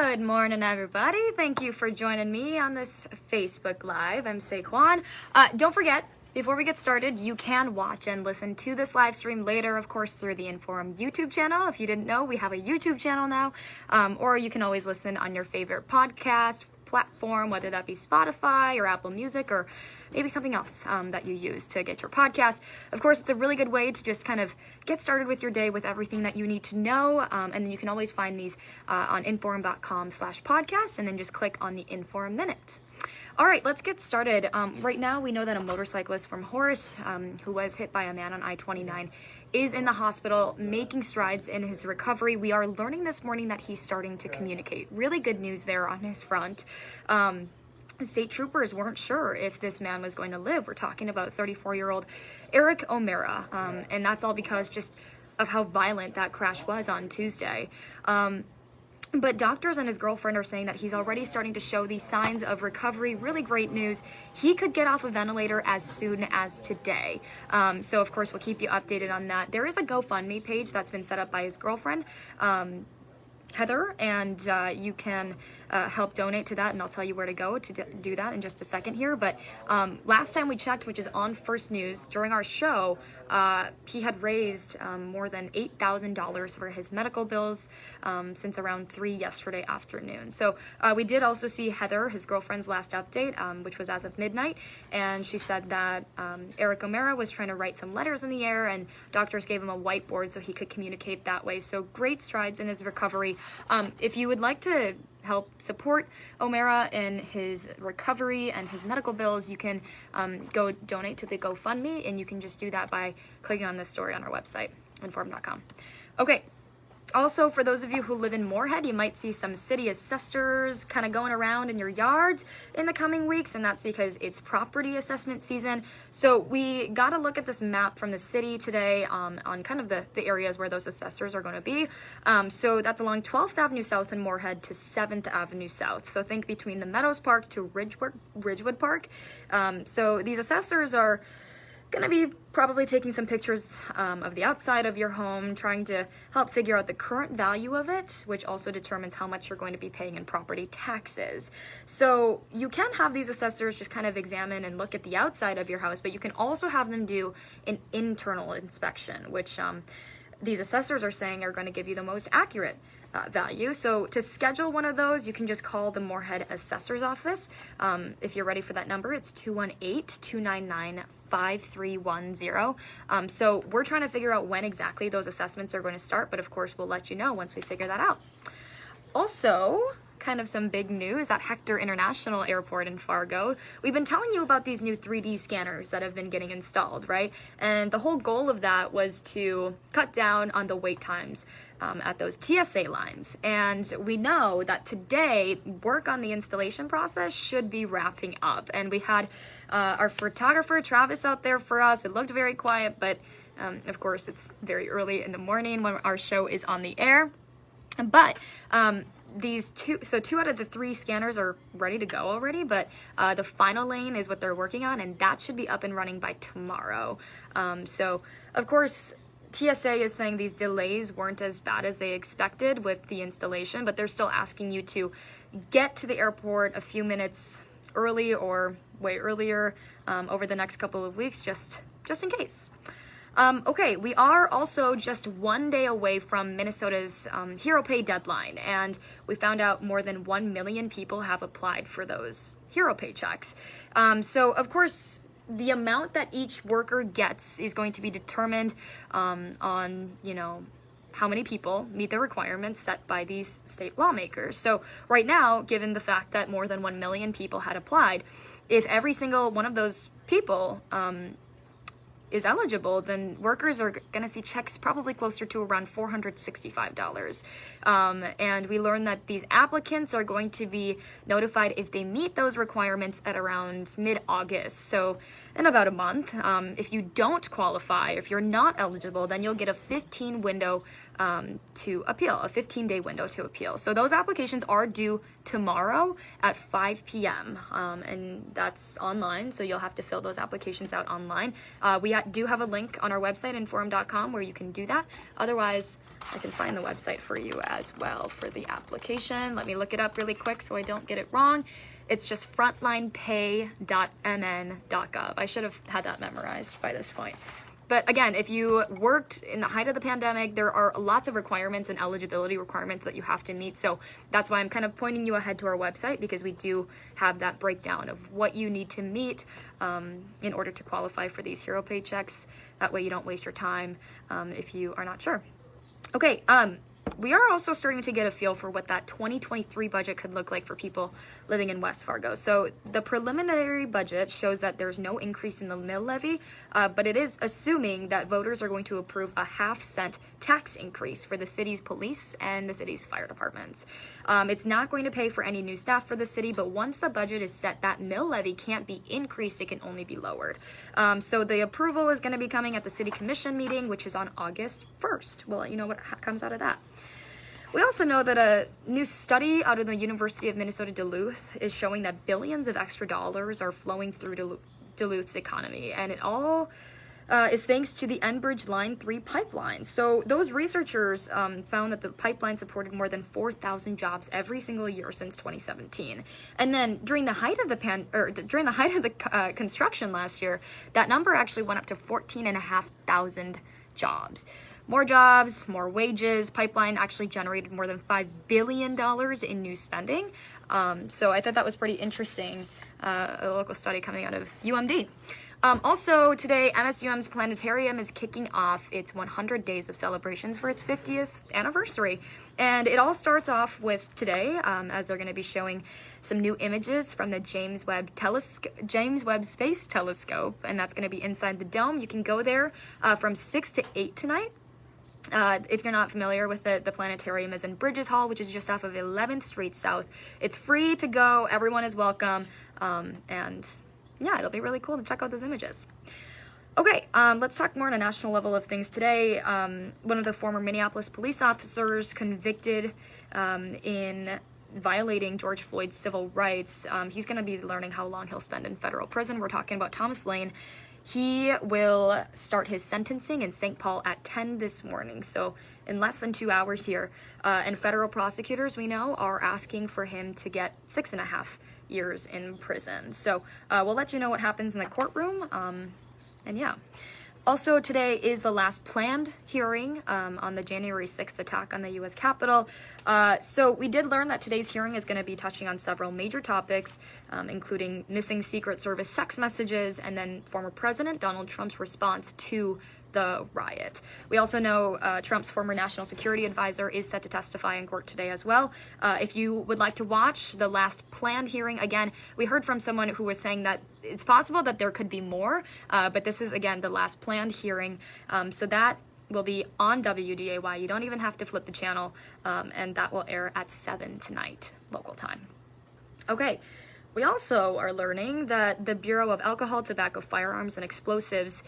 Good morning, everybody. Thank you for joining me on this Facebook Live. I'm Kwon. Don't forget, before we get started, you can watch and listen to this live stream later, of course, through the InForum YouTube channel. If you didn't know, we have a YouTube channel now, or you can always listen on your favorite podcast platform, whether that be Spotify or Apple Music or maybe something else that you use to get your podcast. Of course, it's a really good way to just kind of get started with your day with everything that you need to know. And then you can always find these on inforum.com/podcast and then just click on the InForum Minute. All right, let's get started. Right now, we know that a motorcyclist from Horace, who was hit by a man on I-29, is in the hospital making strides in his recovery. We are learning this morning that he's starting to communicate. Really good news there on his front. State troopers weren't sure if this man was going to live. We're talking about 34-year-old Eric O'Mara, and that's all because just of how violent that crash was on Tuesday. But doctors and his girlfriend are saying that he's already starting to show these signs of recovery. Really great news. He could get off a ventilator as soon as today. So, of course, we'll keep you updated on that. There is a GoFundMe page that's been set up by his girlfriend, Heather, and you can help donate to that, and I'll tell you where to go to do that in just a second here. But last time we checked, which is on First News, during our show, he had raised more than $8,000 for his medical bills since around 3 yesterday afternoon. So we did also see Heather, his girlfriend's last update, which was as of midnight, and she said that Eric O'Mara was trying to write some letters in the air, and doctors gave him a whiteboard so he could communicate that way. So great strides in his recovery. If you would like to help support O'Mara in his recovery and his medical bills, you can go donate to the GoFundMe, and you can just do that by clicking on this story on our website, inforum.com. Okay. Also, for those of you who live in Moorhead, you might see some city assessors kind of going around in your yards in the coming weeks, and that's because it's property assessment season. So we got a look at this map from the city today on kind of the areas where those assessors are going to be. So that's along 12th Avenue South in Moorhead to 7th Avenue South. So think between the Meadows Park to Ridgewood Park. So these assessors are going to be probably taking some pictures of the outside of your home, trying to help figure out the current value of it, which also determines how much you're going to be paying in property taxes. So you can have these assessors just kind of examine and look at the outside of your house, but you can also have them do an internal inspection, which these assessors are saying are going to give you the most accurate value. So to schedule one of those, you can just call the Moorhead Assessor's Office. If you're ready for that number, it's 218-299-5310. So we're trying to figure out when exactly those assessments are going to start, but of course we'll let you know once we figure that out. Also, kind of some big news at Hector International Airport in Fargo. We've been telling you about these new 3D scanners that have been getting installed, right? And the whole goal of that was to cut down on the wait times at those TSA lines. And we know that today, work on the installation process should be wrapping up. And we had our photographer, Travis, out there for us. It looked very quiet, but of course, it's very early in the morning when our show is on the air. But two out of the 3 scanners are ready to go already, but the final lane is what they're working on, and that should be up and running by tomorrow. So, of course, TSA is saying these delays weren't as bad as they expected with the installation, but they're still asking you to get to the airport a few minutes early or way earlier over the next couple of weeks, just in case. Okay, we are also just 1 day away from Minnesota's Hero Pay deadline, and we found out more than 1 million people have applied for those Hero Pay checks. So, of course, the amount that each worker gets is going to be determined on, how many people meet the requirements set by these state lawmakers. So right now, given the fact that more than 1 million people had applied, if every single one of those people is eligible, then workers are going to see checks probably closer to around $465. And we learned that these applicants are going to be notified if they meet those requirements at around mid-August. So in about a month. If you don't qualify, if you're not eligible, then you'll get a 15 window to appeal, a 15-day window to appeal. So those applications are due tomorrow at 5 p.m. And that's online, so you'll have to fill those applications out online. We do have a link on our website, InForum.com, where you can do that. Otherwise, I can find the website for you as well for the application. Let me look it up really quick so I don't get it wrong. It's just frontlinepay.mn.gov. I should have had that memorized by this point. But again, if you worked in the height of the pandemic, there are lots of requirements and eligibility requirements that you have to meet. So that's why I'm kind of pointing you ahead to our website, because we do have that breakdown of what you need to meet in order to qualify for these hero paychecks. That way you don't waste your time if you are not sure. Okay, we are also starting to get a feel for what that 2023 budget could look like for people living in West Fargo. So the preliminary budget shows that there's no increase in the mill levy, but it is assuming that voters are going to approve a half-cent tax increase for the city's police and the city's fire departments. It's not going to pay for any new staff for the city, but once the budget is set, that mill levy can't be increased, it can only be lowered. So the approval is going to be coming at the city commission meeting, which is on August 1st. We'll let you know what comes out of that. We also know that a new study out of the University of Minnesota Duluth is showing that billions of extra dollars are flowing through Duluth's economy, and it all is thanks to the Enbridge Line 3 pipeline. So those researchers found that the pipeline supported more than 4,000 jobs every single year since 2017. And then during the height of the construction last year, that number actually went up to 14,500 jobs. More jobs, more wages. Pipeline actually generated more than $5 billion in new spending. So I thought that was pretty interesting, a local study coming out of UMD. Also today, MSUM's Planetarium is kicking off its 100 days of celebrations for its 50th anniversary. And it all starts off with today, as they're going to be showing some new images from the James Webb Space Telescope, and that's going to be inside the dome. You can go there from 6 to 8 tonight. If you're not familiar with it, the planetarium is in Bridges Hall, which is just off of 11th Street South. It's free to go. Everyone is welcome. And yeah, it'll be really cool to check out those images. Okay, let's talk more on a national level of things today. One of the former Minneapolis police officers convicted in violating George Floyd's civil rights, he's going to be learning how long he'll spend in federal prison. We're talking about Thomas Lane. He will start his sentencing in St. Paul at 10 this morning, so in less than 2 hours here. And federal prosecutors, we know, are asking for him to get 6.5 years in prison. So we'll let you know what happens in the courtroom. And yeah. Also today is the last planned hearing on the January 6th attack on the U.S. Capitol. So we did learn that today's hearing is going to be touching on several major topics, including missing Secret Service text messages and then former President Donald Trump's response to the riot. We also know Trump's former national security advisor is set to testify in court today as well. If you would like to watch the last planned hearing, again, we heard from someone who was saying that it's possible that there could be more, but this is, again, the last planned hearing. So that will be on WDAY. You don't even have to flip the channel, and that will air at 7 tonight, local time. Okay. We also are learning that the Bureau of Alcohol, Tobacco, Firearms and Explosives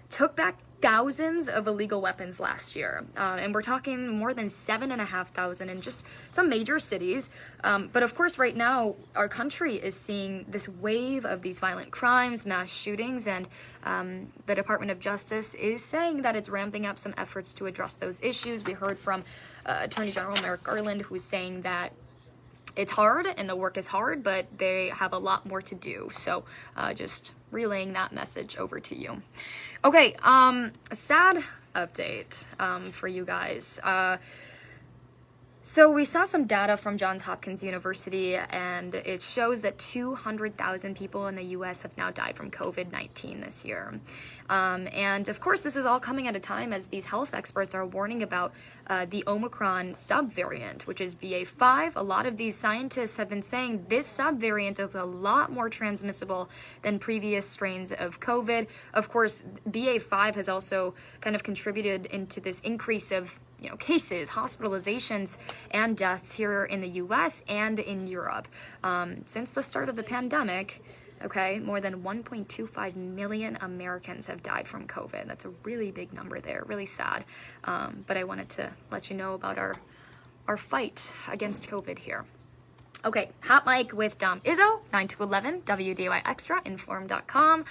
took back thousands of illegal weapons last year, and we're talking more than 7,500 in just some major cities. But of course, right now, our country is seeing this wave of these violent crimes, mass shootings, and the Department of Justice is saying that it's ramping up some efforts to address those issues. We heard from Attorney General Merrick Garland, who's saying that it's hard and the work is hard, but they have a lot more to do. So just relaying that message over to you. Okay, a sad update for you guys. So we saw some data from Johns Hopkins University, and it shows that 200,000 people in the U.S. have now died from COVID-19 this year. And of course, this is all coming at a time as these health experts are warning about the Omicron subvariant, which is BA.5. A lot of these scientists have been saying this subvariant is a lot more transmissible than previous strains of COVID. Of course, BA.5 has also kind of contributed into this increase of cases, hospitalizations, and deaths here in the U.S. and in Europe. Since the start of the pandemic, more than 1.25 million Americans have died from COVID. That's a really big number there, really sad. But I wanted to let you know about our fight against COVID here. Okay, Hot Mic with Dom Izzo, 9 to 11, WDAY Extra, InForum.com.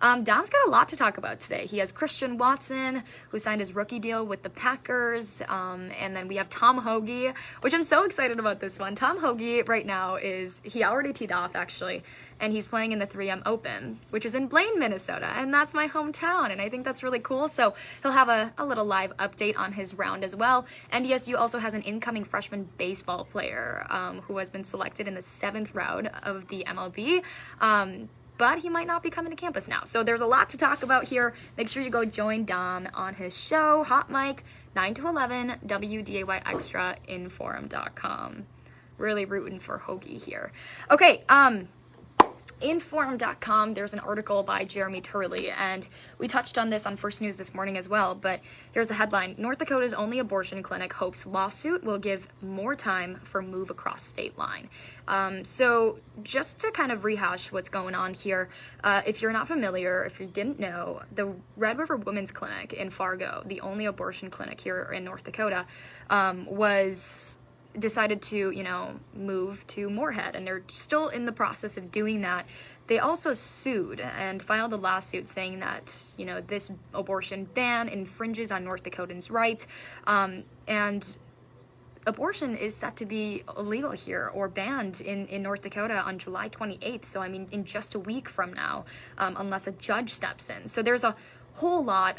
Dom's got a lot to talk about today. He has Christian Watson, who signed his rookie deal with the Packers, and then we have Tom Hoagie, which I'm so excited about this one. Tom Hoagie right now he already teed off actually, and he's playing in the 3M Open, which is in Blaine, Minnesota, and that's my hometown, and I think that's really cool. So he'll have a little live update on his round as well. And NDSU also has an incoming freshman baseball player who has been selected in the 7th round of the MLB. But he might not be coming to campus now. So there's a lot to talk about here. Make sure you go join Dom on his show, Hot Mic, 9 to 11, WDAY Extra, InForum.com. Really rooting for Hoagie here. Okay, InForum.com, there's an article by Jeremy Turley, and we touched on this on First News this morning as well, but here's the headline. North Dakota's only abortion clinic hopes lawsuit will give more time for move across state line. So just to kind of rehash what's going on here, if you're not familiar, if you didn't know, the Red River Women's Clinic in Fargo, the only abortion clinic here in North Dakota, was decided to, move to Moorhead, and they're still in the process of doing that. They also sued and filed a lawsuit saying that, this abortion ban infringes on North Dakotans' rights, and abortion is set to be illegal here or banned in North Dakota on July 28th. So, in just a week from now, unless a judge steps in. So there's a whole lot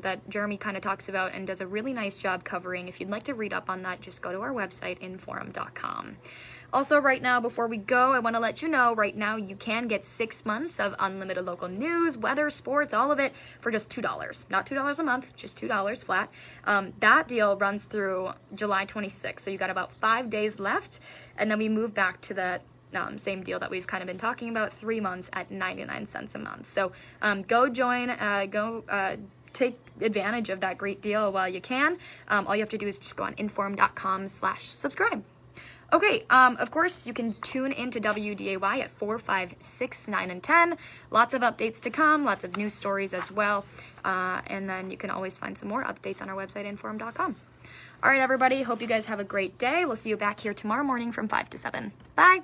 that Jeremy kind of talks about and does a really nice job covering. If you'd like to read up on that, just go to our website, InForum.com. Also, right now, before we go, I want to let you know, right now, you can get 6 months of unlimited local news, weather, sports, all of it for just $2. Not $2 a month, just $2 flat. That deal runs through July 26th, so you got about 5 days left, and then we move back to that same deal that we've kind of been talking about, 3 months at 99 cents a month. So go join, take advantage of that great deal while you can. All you have to do is just go on inform.com/subscribe. Okay, of course, you can tune into WDAY at 4, 5, 6, 9, and 10. Lots of updates to come, lots of news stories as well. And then you can always find some more updates on our website, inform.com. All right, everybody, hope you guys have a great day. We'll see you back here tomorrow morning from 5 to 7. Bye.